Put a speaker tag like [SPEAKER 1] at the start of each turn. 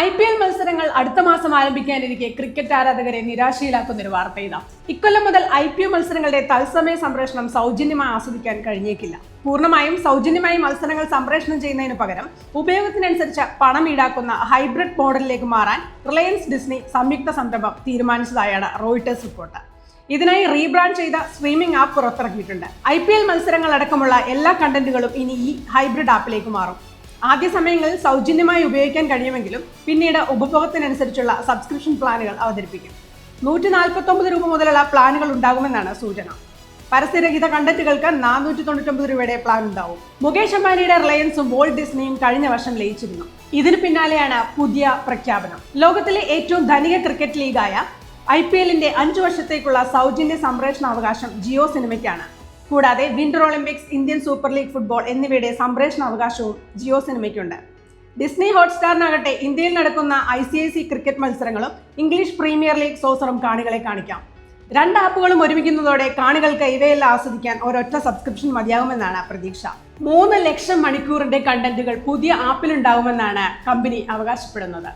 [SPEAKER 1] IPL മത്സരങ്ങൾ അടുത്ത മാസം ആരംഭിക്കാനിരിക്കെ ക്രിക്കറ്റ് ആരാധകരെ നിരാശയിലാക്കുന്ന ഒരു വാർത്ത ഇതാ. ഇക്കൊല്ലം മുതൽ IPL മത്സരങ്ങളുടെ തത്സമയ സംപ്രേഷണം സൗജന്യമായി ആസ്വദിക്കാൻ കഴിഞ്ഞേക്കില്ല. പൂർണ്ണമായും സൗജന്യമായി മത്സരങ്ങൾ സംപ്രേഷണം ചെയ്യുന്നതിന് പകരം ഉപയോഗത്തിനനുസരിച്ച് പണം ഈടാക്കുന്ന ഹൈബ്രിഡ് മോഡലിലേക്ക് മാറാൻ റിലയൻസ് ഡിസ്നി സംയുക്ത സംരംഭം തീരുമാനിച്ചതായാണ് റോയിട്ടേഴ്സ് റിപ്പോർട്ട്. ഇതിനായി റീബ്രാൻഡ് ചെയ്ത സ്ട്രീമിംഗ് ആപ്പ് പുറത്തിറക്കിയിട്ടുണ്ട്. IPL മത്സരങ്ങൾ അടക്കമുള്ള എല്ലാ കണ്ടന്റുകളും ഇനി ഈ ഹൈബ്രിഡ് ആപ്പിലേക്ക് മാറും. ആദ്യ സമയങ്ങളിൽ സൗജന്യമായി ഉപയോഗിക്കാൻ കഴിയുമെങ്കിലും പിന്നീട് ഉപഭോഗത്തിനനുസരിച്ചുള്ള സബ്സ്ക്രിപ്ഷൻ പ്ലാനുകൾ അവതരിപ്പിക്കും. 149 രൂപ മുതലുള്ള പ്ലാനുകൾ ഉണ്ടാകുമെന്നാണ് സൂചന. പരസ്യരഹിത കണ്ടന്റുകൾക്ക് 499 രൂപയുടെ പ്ലാൻ ഉണ്ടാവും. മുകേഷ് അംബാനിയുടെ റിലയൻസും വോൾട്ട് ഡിസ്നിയും കഴിഞ്ഞ വർഷം ലയിച്ചിരുന്നു. ഇതിന് പിന്നാലെയാണ് പുതിയ പ്രഖ്യാപനം. ലോകത്തിലെ ഏറ്റവും ധനിക ക്രിക്കറ്റ് ലീഗായ IPLന്റെ 5 വർഷത്തേക്കുള്ള സൗജന്യ സംപ്രേഷണാവകാശം ജിയോ സിനിമയ്ക്കാണ്. കൂടാതെ winter Olympics, Indian super league football എന്നിവയുടെ സംപ്രേഷണ അവകാശവും ജിയോ സിനിമയ്ക്കുണ്ട്. ഡിസ്നി ഹോട്ട്സ്റ്റാറിനാകട്ടെ ഇന്ത്യയിൽ നടക്കുന്ന ICIC ക്രിക്കറ്റ് മത്സരങ്ങളും ഇംഗ്ലീഷ് പ്രീമിയർ ലീഗ് സോസറും കാണികളെ കാണിക്കാം. 2 ആപ്പുകളും ഒരുമിക്കുന്നതോടെ കാണികൾക്ക് ഇവയെല്ലാം ആസ്വദിക്കാൻ ഒരൊറ്റ സബ്സ്ക്രിപ്ഷൻ മതിയാകുമെന്നാണ് പ്രതീക്ഷ. 3 ലക്ഷം മണിക്കൂറിന്റെ കണ്ടന്റുകൾ പുതിയ ആപ്പിലുണ്ടാകുമെന്നാണ് കമ്പനി അവകാശപ്പെടുന്നത്.